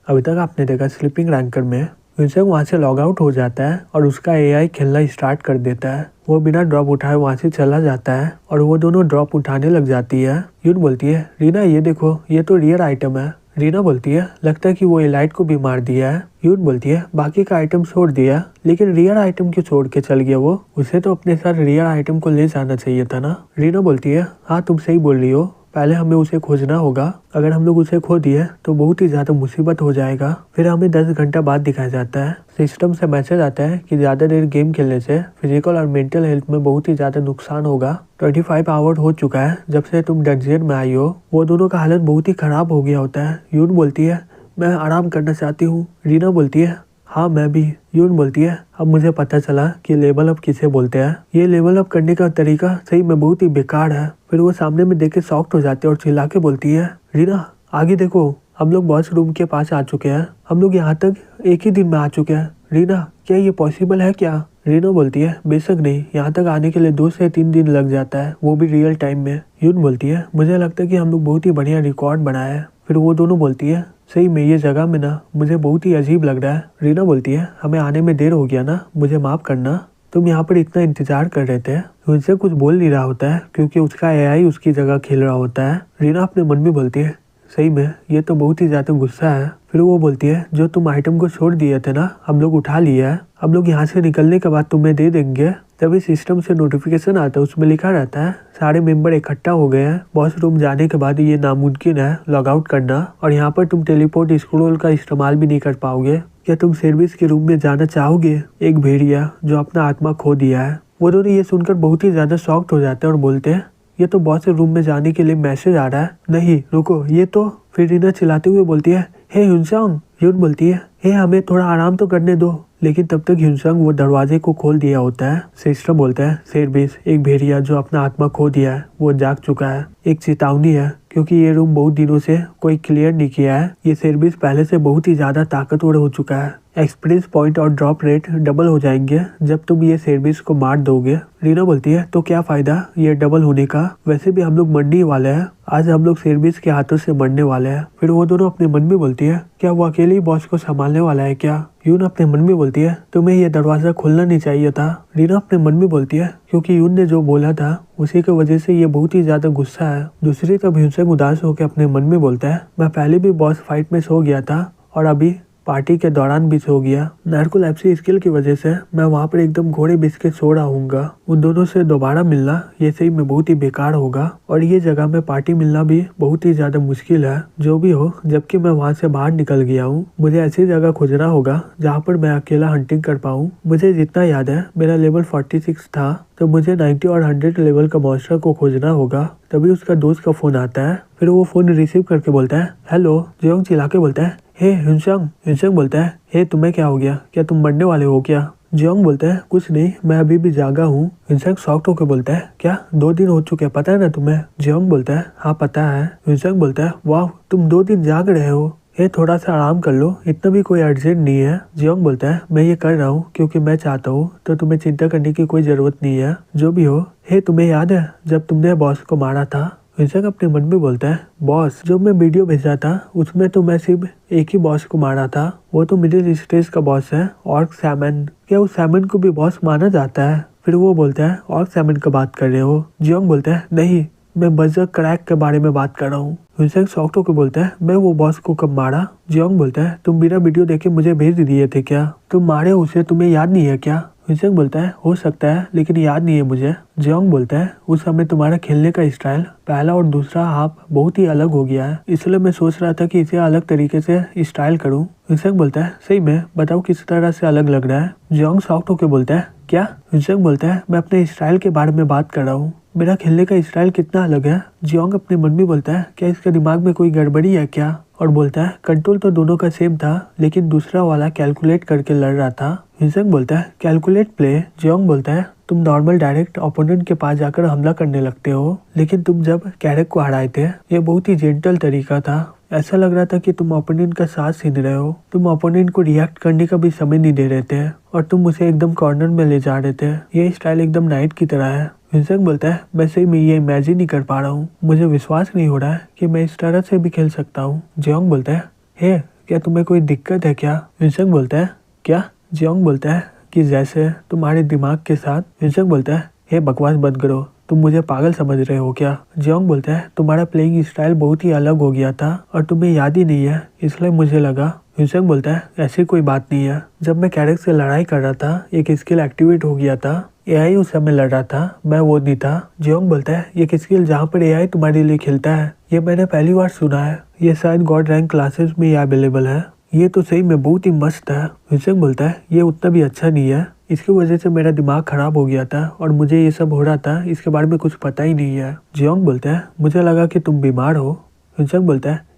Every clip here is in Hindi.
अभी तक आपने देखा स्लीपिंग रैंकर में ह्यूनसेंग वहाँ से लॉग आउट हो जाता है और उसका एआई खेलना स्टार्ट कर देता है। वो बिना ड्रॉप उठाए वहाँ से चला जाता है और वो दोनों ड्रॉप उठाने लग जाती है। यून बोलती है, रीना ये देखो, ये तो रेयर आइटम है। रीना बोलती है, लगता है कि वो एलाइट को भी मार दिया है। यून बोलती है, बाकी का आइटम छोड़ दिया, लेकिन रेयर आइटम क्यों छोड़ के चल गया वो? उसे तो अपने साथ रेयर आइटम को ले जाना चाहिए था ना। रीना बोलती है, हाँ तुम सही बोल रही हो, पहले हमें उसे खोजना होगा। अगर हम लोग उसे खो दिए तो बहुत ही ज्यादा मुसीबत हो जाएगा। फिर हमें 10 घंटा बाद दिखाया जाता है। सिस्टम से मैसेज आता है कि ज्यादा देर गेम खेलने से फिजिकल और मेंटल हेल्थ में बहुत ही ज्यादा नुकसान होगा। 25 आवर हो चुका है जब से तुम डंजियन में आई हो। वो दोनों का हालत बहुत ही खराब हो गया होता है। यून बोलती है, मैं आराम करना चाहती हूँ। रीना बोलती है, हाँ मैं भी। यून बोलती है, अब मुझे पता चला कि लेवल अप किसे बोलते हैं। ये लेवल अप करने का तरीका सही में बहुत ही बेकार है। फिर वो सामने में देख के शॉक्ड हो जाती है और चिल्ला के बोलती है, रीना आगे देखो, हम लोग बॉस रूम के पास आ चुके हैं। हम लोग यहाँ तक एक ही दिन में आ चुके हैं। रीना क्या ये पॉसिबल है क्या? रीना बोलती है, बेशक नहीं, यहाँ तक आने के लिए 2 से 3 दिन लग जाता है, वो भी रियल टाइम में। यून बोलती है, मुझे लगता है कि हम लोग बहुत ही बढ़िया रिकॉर्ड बनाया है। फिर वो दोनों बोलती है, सही में ये जगह में ना मुझे बहुत ही अजीब लग रहा है। रीना बोलती है, हमें आने में देर हो गया ना, मुझे माफ करना। तुम यहाँ पर इतना इंतजार कर रहे थे। उनसे कुछ बोल नहीं रहा होता है क्योंकि उसका एआई उसकी जगह खेल रहा होता है। रीना अपने मन में बोलती है, सही में ये तो बहुत ही ज्यादा गुस्सा है। फिर वो बोलती है, जो तुम आइटम को छोड़ दिए थे ना, हम लोग उठा लिया है। हम लोग यहाँ से निकलने के बाद तुम्हें दे देंगे। तभी सिस्टम से नोटिफिकेशन आता है, उसमें लिखा रहता है सारे मेंबर इकट्ठा हो गए हैं। बॉस रूम जाने के बाद ये नामुमकिन है लॉग आउट करना, और यहाँ पर तुम टेलीपोर्ट स्क्रोल का इस्तेमाल भी नहीं कर पाओगे। क्या तुम सर्विस के रूम में जाना चाहोगे? एक भेड़िया जो अपना आत्मा खो दिया है। वो दोनों ये सुनकर बहुत ही ज्यादा शॉक्ड हो जाते हैं और बोलते हैं, ये तो बॉस रूम में जाने के लिए मैसेज आ रहा है। नहीं रुको, ये तो। फिर रीना चिल्लाते हुए बोलती है, हे ह्यूनसेंग। यून बोलती है, हे हमें थोड़ा आराम तो करने दो। लेकिन तब तक ह्यूनसेंग वो दरवाजे को खोल दिया होता है। सिस्टम बोलता है, सर्विस, एक भेड़िया जो अपना आत्मा खो दिया है वो जाग चुका है। एक चेतावनी है क्योंकि ये रूम बहुत दिनों से कोई क्लियर नहीं किया है। ये सर्विस पहले से बहुत ही ज्यादा ताकतवर हो चुका है। एक्सपीरियंस पॉइंट और ड्रॉप रेट डबल हो जाएंगे जब तुम ये सर्विस को मार दोगे। रीना बोलती है, तो क्या फायदा ये डबल होने का? वैसे भी हम लोग मरने वाले हैं। आज हम लोग सर्विस के हाथों से मरने वाले हैं। फिर वो दोनों अपने मन में बोलती है, क्या वो अकेले ही बॉस को संभालने वाला है क्या? यून अपने मन में बोलती है, तुम्हें ये दरवाजा खोलना नहीं चाहिए था। रीना अपने मन में बोलती है, क्योंकि यून ने जो बोला था उसी की वजह से ये बहुत ही ज्यादा गुस्सा है। दूसरी तरफ ह्यूनसेंग उदास होकर अपने मन में बोलता है, मैं पहले भी बॉस फाइट में सो गया था और अभी पार्टी के दौरान भी सो गया। नार्कोलेप्सी स्किल की वजह से मैं वहाँ पर एकदम घोड़े बिछ के सो रहा हूँगा। उन दोनों से दोबारा मिलना ये सही में बहुत ही बेकार होगा, और ये जगह में पार्टी मिलना भी बहुत ही ज्यादा मुश्किल है। जो भी हो, जबकि मैं वहाँ से बाहर निकल गया हूँ, मुझे ऐसी जगह खोजना होगा जहाँ पर मैं अकेला हंटिंग कर पाऊँ। मुझे जितना याद है मेरा लेवल 46 था, तो मुझे 90 और 100 लेवल का मॉन्स्टर को खोजना होगा। तभी उसका दोस्त का फोन आता है। फिर वो फोन रिसीव करके बोलता है, हेलो। जियोंग चिल्ला के बोलता है, हे ह्यूनसेंग। ह्यूनसेंग बोलता है, हे तुम्हें क्या हो गया? क्या तुम मरने वाले हो क्या? जियोंग बोलता है, कुछ नहीं, मैं अभी भी जागा हूँ। ह्यूनसेंग शॉक्ड होकर बोलता है, क्या 2 दिन हो चुके हैं, पता है ना तुम्हें? जियोंग बोलता है, हाँ पता है। ह्यूनसेंग बोलता है, वाह तुम 2 दिन जाग रहे हो। ये थोड़ा सा आराम कर लो, इतना भी कोई अर्जेंट नहीं है। जियोंग बोलता है, मैं ये कर रहा हूँ क्योंकि मैं चाहता हूँ, तो तुम्हें चिंता करने की कोई जरूरत नहीं है। जो भी हो, हे तुम्हें याद है जब तुमने बॉस को मारा था? ह्यूनसेंग अपने मन में बोलता है, बॉस, जब मैं वीडियो भेजा था उसमें तो मैं सिर्फ एक ही बॉस को मारा था। वो तो मिडिल स्टेज का बॉस है, ऑर्क सैमन। क्या उस सैमन को भी बॉस माना जाता है? फिर वो बोलता है, ऑर्क सैमन का बात कर रहे हो? जियोंग बोलता है, नहीं, मैं बजर क्रैक के बारे में बात कर रहा हूँ। ह्यूनसेंग शॉक्ड होकर बोलता है, मैं वो बॉस को कब मारा? जियोंग बोलता है, तुम मेरा वीडियो देख के मुझे भेज दिए थे क्या? तुम मारे उसे, तुम्हें याद नहीं है क्या? ह्यूनसेंग बोलता है, हो सकता है, लेकिन याद नहीं है मुझे। जियोंग बोलता है, उस समय तुम्हारा खेलने का स्टाइल पहला और दूसरा हाफ बहुत ही अलग हो गया है, इसलिए मैं सोच रहा था कि इसे अलग तरीके से स्टाइल करूं। ह्यूनसेंग बोलता है, सही में बताओ किस तरह से अलग लग रहा है? जियोंग शॉक्ड होकर बोलता है, क्या? ह्यूनसेंग बोलता है, मैं अपने स्टाइल के बारे में बात कर रहा हूँ। मेरा खेलने का स्टाइल कितना अलग है? जियोंग अपने मन में बोलता है, क्या इसके दिमाग में कोई गड़बड़ी है क्या? और बोलता है, कंट्रोल तो दोनों का सेम था, लेकिन दूसरा वाला कैलकुलेट करके लड़ रहा था। ह्यूनसेंग बोलता है, कैलकुलेट प्ले? जियोंग बोलता है, तुम नॉर्मल डायरेक्ट ओपोनेंट के पास जाकर हमला करने लगते हो, लेकिन तुम जब कैरेक को हराए थे ये बहुत ही जेंटल तरीका था। ऐसा लग रहा था कि तुम ओपोनेंट का साथ छीन रहे हो। तुम ओपोनेंट को रिएक्ट करने का भी समय नहीं दे रहे थे और तुम उसे एकदम कॉर्नर में ले जा रहे थे। ये स्टाइल एकदम नाइट की तरह है। ह्यूनसेंग बोलता है, मैं सही में ये इमेजिन नहीं कर पा रहा हूँ, मुझे विश्वास नहीं हो रहा है कि मैं इस तरह से भी खेल सकता हूँ। जियोंग बोलता है, हे क्या तुम्हें कोई दिक्कत है क्या? युनसेंग बोलता है क्या? जियोंग बोलता है कि जैसे तुम्हारे दिमाग के साथ। युनसेंग बोलता है हे बकवास बंद करो, तुम मुझे पागल समझ रहे हो क्या? जियोंग बोलता है तुम्हारा प्लेइंग स्टाइल बहुत ही अलग हो गया था और तुम्हें याद ही नहीं है, इसलिए मुझे लगा। युनसेंग बोलता है ऐसी कोई बात नहीं है, जब मैं कैरेक्टर से लड़ाई कर रहा था एक स्किल एक्टिवेट हो गया था, एआई उस समय लड़ रहा था, मैं वो नहीं था। जियोंग बोलता है ये स्किल जहाँ पर एआई तुम्हारे लिए खेलता है, ये मैंने पहली बार सुना है, ये शायद गॉड रैंक क्लासेस में ही अवेलेबल है, ये तो सही में बहुत ही मस्त है। युनसेंग बोलता है ये उतना भी अच्छा नहीं है, इसकी वजह से मेरा दिमाग खराब हो गया था और मुझे ये सब हो रहा था, इसके बारे में कुछ पता ही नहीं है। जियोंग बोलता है मुझे लगा कि तुम बीमार हो। युनसेंग बोलता है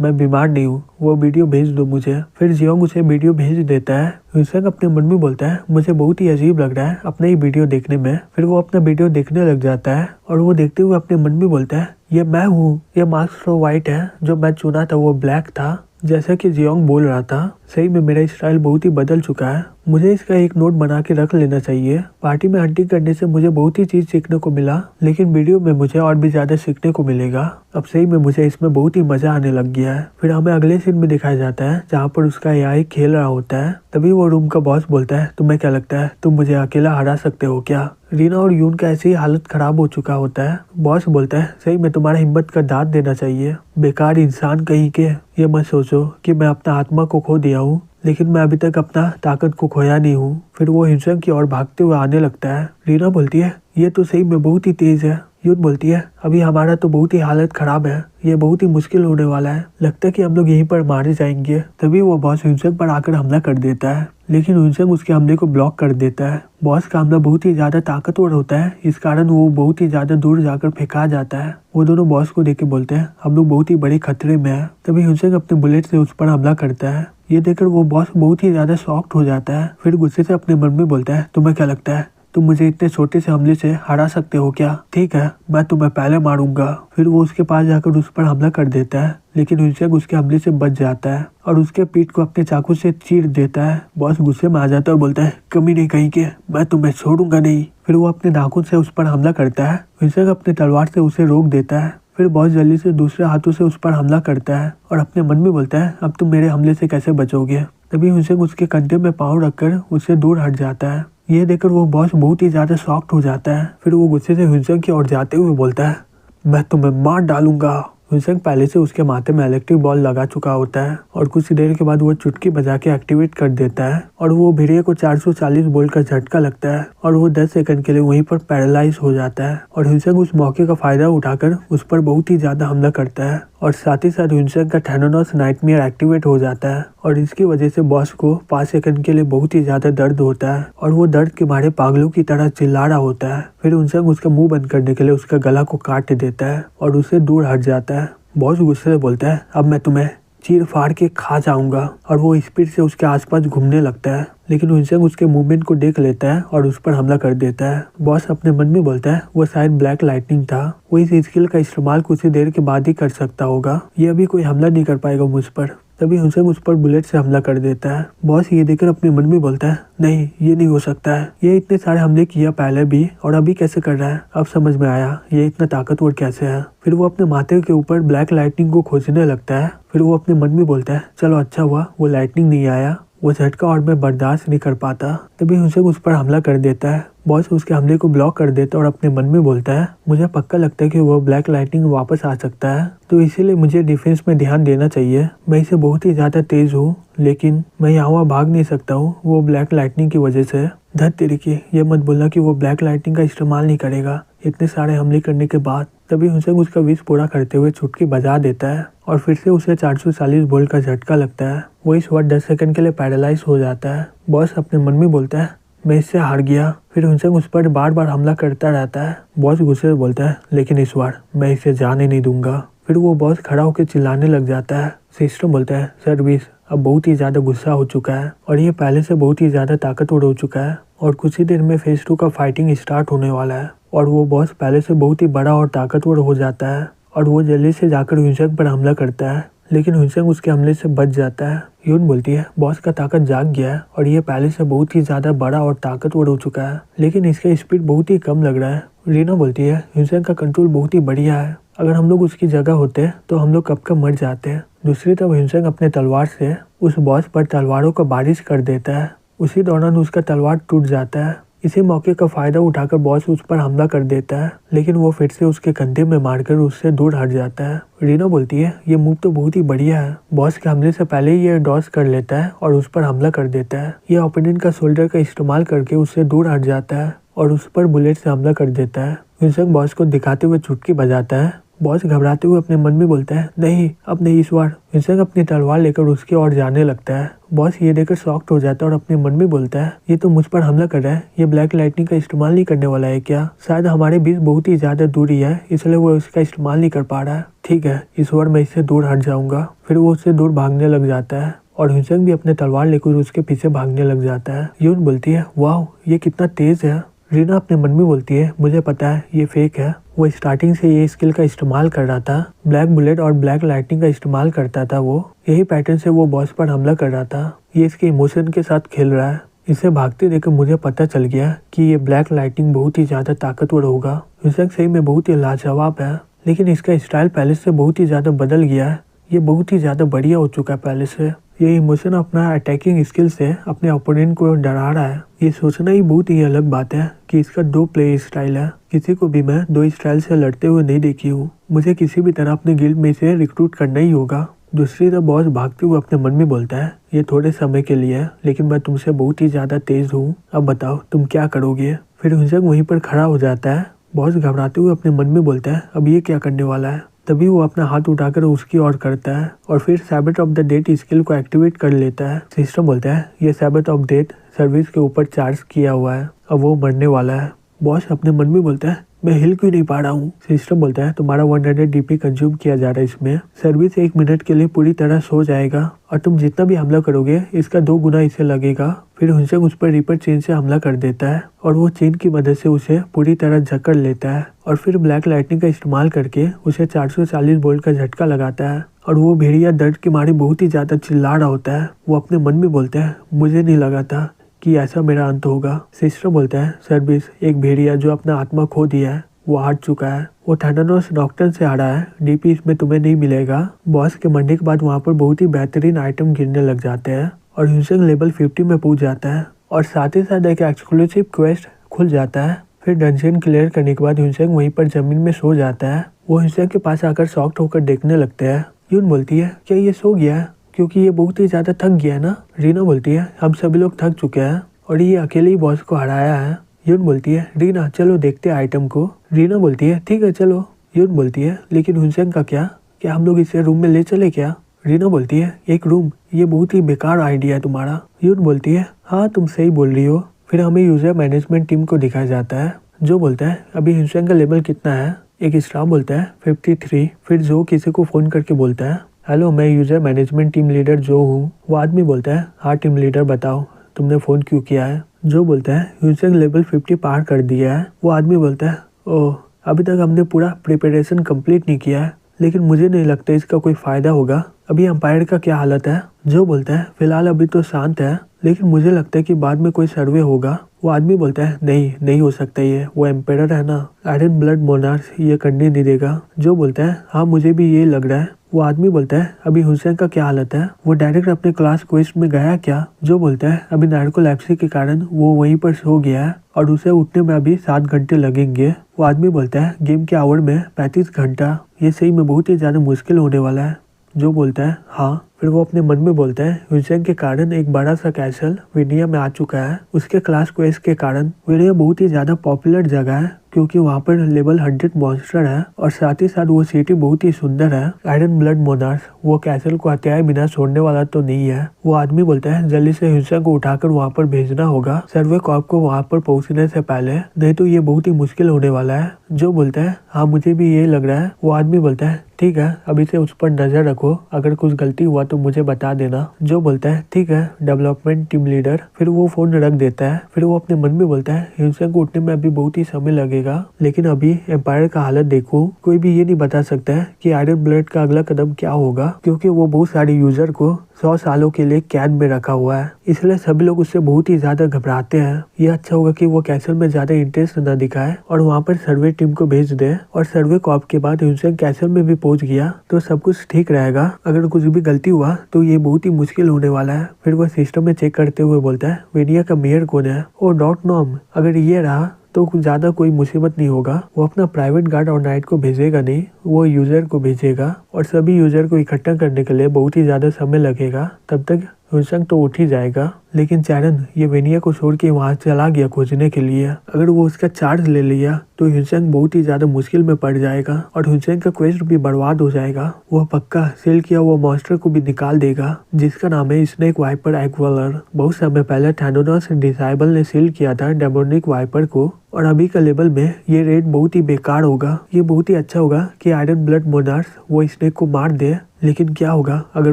मैं बीमार नहीं हूँ, वो वीडियो भेज दो मुझे। फिर जियोंग उसे वीडियो भेज देता है। युनसेंग अपने मन में बोलता है मुझे बहुत ही अजीब लग रहा है अपना ही वीडियो देखने में। फिर वो अपना वीडियो देखने लग जाता है और वो देखते हुए अपने मन में बोलता है ये मैं हूँ, ये मास्क तो व्हाइट है, जो मैं चुना था वो ब्लैक था। जैसा कि जियोंग बोल रहा था, सही में मेरा स्टाइल बहुत ही बदल चुका है, मुझे इसका एक नोट बना के रख लेना चाहिए। पार्टी में हंटिंग करने से मुझे बहुत ही चीज सीखने को मिला, लेकिन वीडियो में मुझे और भी ज्यादा सीखने को मिलेगा। अब सही में मुझे इसमें बहुत ही मजा आने लग गया है। फिर हमें अगले सीन में दिखाया जाता है जहाँ पर उसका एआई खेल रहा होता है। तभी वो रूम का बॉस बोलता है तुम्हें क्या लगता है तुम मुझे अकेला हरा सकते हो क्या? रीना और यून का ऐसे ही हालत खराब हो चुका होता है। बॉस बोलता है सही में तुम्हारा हिम्मत का दाद देना चाहिए, बेकार इंसान कहीं के। ये मत सोचो कि मैं अपना आत्मा को खो दिया हूँ, लेकिन मैं अभी तक अपना ताकत को खोया नहीं हूँ। फिर वो युनसेंग की ओर भागते हुए आने लगता है। रीना बोलती है ये तो सही में बहुत ही तेज है। यून बोलती है अभी हमारा तो बहुत ही हालत खराब है, ये बहुत ही मुश्किल होने वाला है, लगता है कि हम लोग यहीं पर मारे जाएंगे। तभी वो बॉस युनसेंग पर आकर हमला कर देता है, लेकिन युनसेंग उसके हमले को ब्लॉक कर देता है। बॉस का हमला बहुत ही ज्यादा ताकतवर होता है, इस कारण वो बहुत ही ज्यादा दूर जाकर फेंका जाता है। वो दोनों बॉस को देख के बोलते हैं हम लोग बहुत ही बड़े खतरे में है। तभी युनसेंग अपने बुलेट से उस पर हमला करता है। ये देखकर वो बॉस बहुत ही ज्यादा शॉक्ड हो जाता है। फिर गुस्से से अपने मन में बोलता है तुम्हें क्या लगता है तुम मुझे इतने छोटे से हमले से हरा सकते हो क्या? ठीक है, मैं तुम्हें पहले मारूंगा। फिर वो उसके पास जाकर उस पर हमला कर देता है, लेकिन युनसेंग उसके हमले से बच जाता है और उसके पीठ को अपने चाकू से चीर देता है। बॉस गुस्से में आ जाता है और बोलता है कमी नहीं कहीं के, मैं तुम्हें छोड़ूंगा नहीं। फिर वो अपने नाखून से उस पर हमला करता है। युनसेंग अपने तलवार से उसे रोक देता है। फिर बहुत जल्दी से दूसरे हाथों से उस पर हमला करता है और अपने मन में बोलता है अब तुम मेरे हमले से कैसे बचोगे। तभी युनसेंग उसके कंधे में पाँव रखकर उससे दूर हट जाता है। ये देखकर वो बॉस बहुत ही ज्यादा शॉक्ड हो जाता है। फिर वो गुस्से से युनसेंग की ओर जाते हुए बोलता है मैं तुम्हें मार डालूंगा। युनसेंग पहले से उसके माथे में इलेक्ट्रिक बॉल लगा चुका होता है और कुछ देर के बाद वो चुटकी बजा के एक्टिवेट कर देता है और वो भिड़िया को 440 वोल्ट का झटका लगता है और वो 10 सेकंड के लिए वहीं पर पैरालाइज हो जाता है। और युनसेंग उस मौके का फायदा उठाकर उस पर बहुत ही ज्यादा हमला करता है और साथ ही साथ युनसेंग का थैनोस नाइटमेयर एक्टिवेट हो जाता है और इसकी वजह से बॉस को 5 सेकंड के लिए बहुत ही ज्यादा दर्द होता है और वो दर्द के मारे पागलों की तरह चिल्ला रहा होता है। फिर युनसेंग उसका मुंह बंद करने के लिए उसका गला को काट देता है और उससे दूर हट जाता है। बॉस गुस्से से बोलता है अब मैं तुम्हें चीर फाड़ के खा जाऊंगा और वो स्पीड से उसके आसपास घूमने लगता है, लेकिन युनसेंग उसके मूवमेंट को देख लेता है और उस पर हमला कर देता है। बॉस अपने मन में बोलता है वो शायद ब्लैक लाइटनिंग था, वो इस स्किल का इस्तेमाल कुछ ही देर के बाद ही कर सकता होगा, ये अभी कोई हमला नहीं कर पाएगा मुझ पर। तभी युनसेंग उस पर बुलेट से हमला कर देता है। बॉस ये देखकर अपने मन में बोलता है नहीं ये नहीं हो सकता है, ये इतने सारे हमले किया पहले भी और अभी कैसे कर रहा है, अब समझ में आया ये इतना ताकतवर कैसे है। फिर वो अपने माथे के ऊपर ब्लैक लाइटनिंग को खोजने लगता है। फिर वो अपने मन में बोलता है चलो अच्छा हुआ वो लाइटनिंग नहीं आया, वो झटका और मैं बर्दाश्त नहीं कर पाता। तभी युनसेंग उस पर हमला कर देता है। बॉस उसके हमले को ब्लॉक कर देता है और अपने मन में बोलता है मुझे पक्का लगता है कि वो ब्लैक लाइटनिंग वापस आ सकता है, तो इसीलिए मुझे डिफेंस में ध्यान देना चाहिए। मैं इसे बहुत ही ज्यादा तेज हूँ, लेकिन मैं यहाँ भाग नहीं सकता हूँ वो ब्लैक लाइटनिंग की वजह से। धत तेरी की, ये मत बोलना कि वो ब्लैक लाइटनिंग का इस्तेमाल नहीं करेगा इतने सारे हमले करने के बाद। तभी युनसेंग उसका विश पूरा करते हुए चुटकी बजा देता है और फिर से उसे 440 वोल्ट का झटका लगता है। वो इस बार 10 सेकंड के लिए पैरालाइज हो जाता है। बॉस अपने मन में बोलता है मैं इससे हार गया। फिर युनसेंग उस पर बार बार हमला करता रहता है। बॉस गुस्से से बोलता है लेकिन इस बार मैं इसे जाने नहीं दूंगा। फिर वो बॉस खड़ा होकर चिल्लाने लग जाता है। सिस्टम बोलता है सर्विस अब बहुत ही ज्यादा गुस्सा हो चुका है और ये पहले से बहुत ही ज्यादा ताकतवर हो चुका है और कुछ ही देर में फेज 2 का फाइटिंग स्टार्ट होने वाला है और वो बॉस पहले से बहुत ही बड़ा और ताकतवर हो जाता है और वो जल्दी से जाकर युनसेंग पर हमला करता है, लेकिन युनसेंग उसके हमले से बच जाता है। यून बोलती है बॉस का ताकत जाग गया है और ये पहले से बहुत ही ज्यादा बड़ा और ताकतवर हो चुका है, लेकिन इसका स्पीड बहुत ही कम लग रहा है। रीना बोलती है युनसेंग का कंट्रोल बहुत ही बढ़िया है, अगर हम लोग उसकी जगह होते तो हम लोग कब का मर जाते हैं। दूसरी तरफ हिंसेंग अपने तलवार से उस बॉस पर तलवारों का बारिश कर देता है। उसी दौरान उसका तलवार टूट जाता है। इसी मौके का फायदा उठाकर बॉस उस पर हमला कर देता है, लेकिन वो फिर से उसके कंधे में मारकर उससे दूर हट जाता है। रीना बोलती है, ये मूव तो बहुत ही बढ़िया है। बॉस के हमले से पहले ही ये डॉज कर लेता है और उस पर हमला कर देता है। ये ओपोनेंट का शोल्डर का इस्तेमाल करके उससे दूर हट जाता है और उस पर बुलेट से हमला कर देता है। हिंसेंग बॉस को दिखाते हुए चुटकी बजाता है। बॉस घबराते हुए अपने मन में बोलता है, नहीं अब नहीं इस बार। हिंसेंग अपनी तलवार लेकर उसकी ओर जाने लगता है। बॉस ये देखकर शॉक्ड हो जाता है और अपने मन में बोलता है, ये तो मुझ पर हमला कर रहा है। ये ब्लैक लाइटनिंग का इस्तेमाल नहीं करने वाला है क्या? शायद हमारे बीच बहुत ही ज्यादा दूरी है, इसलिए वो इसका इस्तेमाल नहीं कर पा रहा है। ठीक है, इस बार मैं इससे दूर हट जाऊंगा। फिर वो उससे दूर भागने लग जाता है और हिंसेंग भी अपने तलवार लेकर उसके पीछे भागने लग जाता है। यून बोलती है, वाह ये कितना तेज है। रीना अपने मन में बोलती है, मुझे पता है ये फेक है। वो स्टार्टिंग से ये स्किल का इस्तेमाल कर रहा था। ब्लैक बुलेट और ब्लैक लाइटनिंग का इस्तेमाल करता था वो। यही पैटर्न से वो बॉस पर हमला कर रहा था। ये इसके इमोशन के साथ खेल रहा है। इसे भागते देखकर मुझे पता चल गया कि ये ब्लैक लाइटनिंग बहुत ही ज्यादा ताकतवर होगा। हिंसेंग सही में बहुत ही लाजवाब है, लेकिन इसका स्टाइल पहले से बहुत ही ज्यादा बदल गया है। ये बहुत ही ज्यादा बढ़िया हो चुका है पहले से। ये इमोशन अपना अटैकिंग स्किल से अपने ओपोनेंट को डरा रहा है। ये सोचना ही बहुत ही अलग बात है कि इसका 2 प्ले स्टाइल है। किसी को भी मैं 2 स्टाइल से लड़ते हुए नहीं देखी हूँ। मुझे किसी भी तरह अपने गिल्ड में से रिक्रूट करना ही होगा। दूसरी तरफ बॉस भागते हुए अपने मन में बोलता है, ये थोड़े समय के लिए है, लेकिन मैं तुमसे बहुत ही ज्यादा तेज हूँ। अब बताओ तुम क्या करोगे? फिर हिंसेंग वहीं पर खड़ा हो जाता है। बॉस घबराते हुए अपने मन में बोलता है, अब ये क्या करने वाला है? तभी वो अपना हाथ उठाकर उसकी ओर करता है और फिर सैबट ऑफ द डेथ स्किल को एक्टिवेट कर लेता है। सिस्टम बोलता है, ये सैबट ऑफ डेथ सर्विस के ऊपर चार्ज किया हुआ है, अब वो मरने वाला है। बॉस अपने मन में बोलता है, मैं हिल क्यों नहीं पा रहा हूँ? सिस्टम बोलता है, तुम्हारा 100 डीपी कंज्यूम किया जा रहा है इसमें। सर्विस 1 मिनट के लिए पूरी तरह सो जाएगा और तुम जितना भी हमला करोगे इसका 2 गुना इसे लगेगा। फिर हिंसेंग उस पर रीपर चेन से हमला कर देता है और वो चेन की मदद से उसे पूरी तरह जकड़ लेता है और फिर ब्लैक लाइटनिंग का इस्तेमाल करके उसे 440 वोल्ट का झटका लगाता है और वो भेड़िया दर्द के मारे बहुत ही ज्यादा चिल्ला रहा होता है। वो अपने मन में बोलता है, मुझे नहीं लगा था कि ऐसा मेरा अंत होगा। सिस्टर बोलता है, सर्विस एक भेड़िया जो अपना आत्मा खो दिया है वो हार चुका है। वो थैनोस नॉक्टर्न से हारा है। डीपी इसमें तुम्हें नहीं मिलेगा। बॉस के मरने के बाद वहाँ पर बहुत ही बेहतरीन आइटम गिरने लग जाते हैं और हिंसेंग लेवल 50 में पहुंच जाता है और साथ ही साथ एक एक्सक्लूसिव क्वेस्ट खुल जाता है। फिर डंजन क्लियर करने के बाद हिंसेंग वहीं पर जमीन में सो जाता है। वो हिंसेंग के पास आकर शॉक्ड होकर देखने लगते हैं। यून बोलती है, क्या ये सो गया है? क्योंकि ये बहुत ही ज्यादा थक गया है ना। रीना बोलती है, हम सभी लोग थक चुके हैं और ये अकेले ही बॉस को हराया है। यून बोलती है, रीना चलो देखते हैं आइटम को। रीना बोलती है, ठीक है चलो। यून बोलती है, लेकिन हिंसेंग का क्या हम लोग इसे रूम में ले चले क्या? रीना बोलती है, एक रूम? ये बहुत ही बेकार आइडिया है तुम्हारा। यून बोलती है, हाँ तुम सही बोल रही हो। फिर हमें यूजर मैनेजमेंट टीम को दिखाया जाता है जो बोलता है, अभी हिंसेंग का लेवल कितना है? एक स्टाफ बोलता है 53। फिर जो किसी को फोन करके बोलता है, हेलो मैं यूजर मैनेजमेंट टीम लीडर जो हूँ। वो आदमी बोलता है, हाँ टीम लीडर बताओ तुमने फोन क्यों किया है? जो बोलता है, हिंसेंग लेवल 50 पार कर दिया है। वो आदमी बोलता है, ओह अभी तक हमने पूरा प्रिपरेशन कंप्लीट नहीं किया है, लेकिन मुझे नहीं लगता इसका कोई फायदा होगा। अभी एम्पायर का क्या हालत है? जो बोलता है, फिलहाल अभी तो शांत है, लेकिन मुझे लगता है कि बाद में कोई सर्वे होगा। वो आदमी बोलता है, नहीं हो सकता ये, वो एम्पायर है ना, आयरन ब्लड मोनार्च ये करने नहीं देगा। जो बोलता है, हाँ मुझे भी ये लग रहा है। वो आदमी बोलता है, अभी हुसैन का क्या हालत है? वो डायरेक्ट अपने क्लास क्वेस्ट में गया क्या? जो बोलता है, अभी नार्कोलेप्सी के कारण वो वहीं पर सो गया है और उसे उठने में अभी 7 घंटे लगेंगे। वो आदमी बोलता है, गेम के आवर में 35 घंटा, ये सही में बहुत ही ज्यादा मुश्किल होने वाला है। जो बोलता है, हाँ। फिर वो अपने मन में बोलता है, हुसैन के कारण एक बड़ा सा कैसल विनिया में आ चुका है। उसके क्लास क्वेस्ट के कारण विनिया बहुत ही ज्यादा पॉपुलर जगह है, क्योंकि वहाँ पर लेवल 100 मॉन्स्टर है और साथ ही साथ वो सिटी बहुत ही सुंदर है। आयरन ब्लड मोनार्च वो कैसल को हत्याए बिना छोड़ने वाला तो नहीं है। वो आदमी बोलता है, जल्दी से हिंसा को उठाकर वहाँ पर भेजना होगा सर्वे कॉर्प को वहाँ पर पहुँचने से पहले, नहीं तो ये बहुत ही मुश्किल होने वाला है। जो बोलता है, हाँ मुझे भी ये लग रहा है। वो आदमी बोलता है, ठीक है अभी से उस पर नजर रखो, अगर कुछ गलती हुआ तो मुझे बता देना। जो बोलता है, ठीक है डेवलपमेंट टीम लीडर। फिर वो फोन रख देता है। फिर वो अपने मन में बोलता है, हिंसा को उठने में अभी बहुत ही समय लगेगा, लेकिन अभी एम्पायर का हालत देखो, कोई भी ये नहीं बता सकता है कि आयरन ब्लड का अगला कदम क्या होगा, क्योंकि वो बहुत सारे यूजर को 100 सालों के लिए कैद में रखा हुआ है, इसलिए सभी लोग उससे बहुत ही ज्यादा घबराते हैं। ये अच्छा होगा कि वो कैसल में ज्यादा इंटरेस्ट न दिखाए और वहाँ पर सर्वे टीम को भेज दे। और सर्वे कॉप के बाद ह्यूनसेंग कैसल में भी पहुंच गया तो सब कुछ ठीक रहेगा। अगर कुछ भी गलती हुआ तो ये बहुत ही मुश्किल होने वाला है। फिर वो सिस्टम में चेक करते हुए बोलता है, वेनिया का मेयर कौन है? ओ डॉट नॉम। अगर ये रहा तो कुछ ज्यादा कोई मुसीबत नहीं होगा। वो अपना प्राइवेट गार्ड और नाइट को भेजेगा नहीं, वो यूजर को भेजेगा और सभी यूजर को इकट्ठा करने के लिए बहुत ही ज्यादा समय लगेगा। तब तक ह्यूनसेंग तो उठ ही जाएगा। लेकिन चैरन ये वेनिया को छोड़ के वहां चला गया खोजने के लिए। अगर वो उसका चार्ज ले लिया तो ह्यूनसेंग बहुत ही ज्यादा मुश्किल में पड़ जाएगा और ह्यूनसेंग का क्वेस्ट भी बर्बाद हो जाएगा। वो पक्का सील किया वो मॉन्स्टर को भी निकाल देगा जिसका नाम है स्नेक वाइपर एक्वेलर। बहुत समय पहले थैनोस डिसाइबल ने सील किया था डेमोनिक वाइपर को और अभी का लेवल में ये रेड बहुत ही बेकार होगा। ये बहुत ही अच्छा होगा कि आयरन ब्लड मोनार्स वो स्नेक को मार दे। लेकिन क्या होगा अगर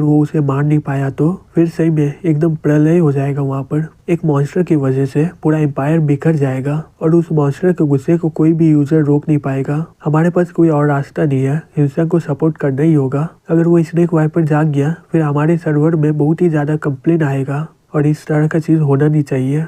वो उसे मार नहीं पाया तो फिर सही में एकदम प्रलय हो जाएगा। वहाँ पर एक मॉन्स्टर की वजह से पूरा एम्पायर बिखर जाएगा और उस मॉन्स्टर के गुस्से को कोई भी यूजर रोक नहीं पाएगा। हमारे पास कोई और रास्ता नहीं है, ह्यूनसेंग को सपोर्ट करना ही होगा। अगर वो स्नेक वाइपर जाग गया फिर हमारे सर्वर में बहुत ही ज्यादा कंप्लेन आएगा और इस तरह का चीज होना नहीं चाहिए।